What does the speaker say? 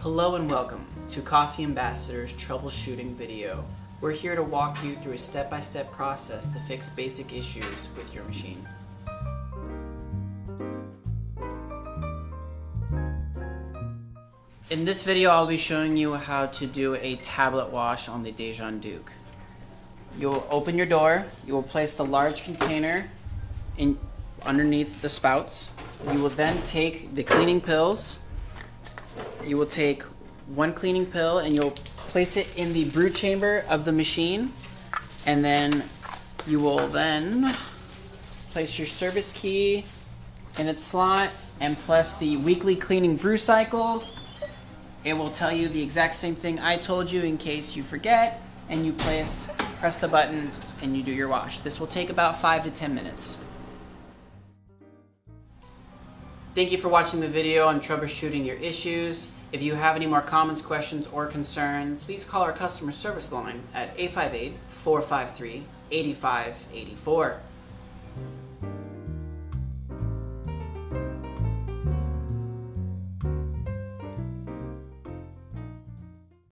Hello and welcome to Coffee Ambassador's troubleshooting video. We're here to walk you through a step-by-step process to fix basic issues with your machine. In this video, I'll be showing you how to do a tablet wash on the Dejong Duke. You'll open your door, you will place the large container underneath the spouts. You will then take the cleaning pills. You will take one cleaning pill and you'll place it in the brew chamber of the machine, and then you will then place your service key in its slot and press the weekly cleaning brew cycle. It will tell you the exact same thing I told you in case you forget, and you press the button and you do your wash. This will take about 5 to 10 minutes. Thank you for watching the video on troubleshooting your issues. If you have any more comments, questions, or concerns, please call our customer service line at 858-453-8584.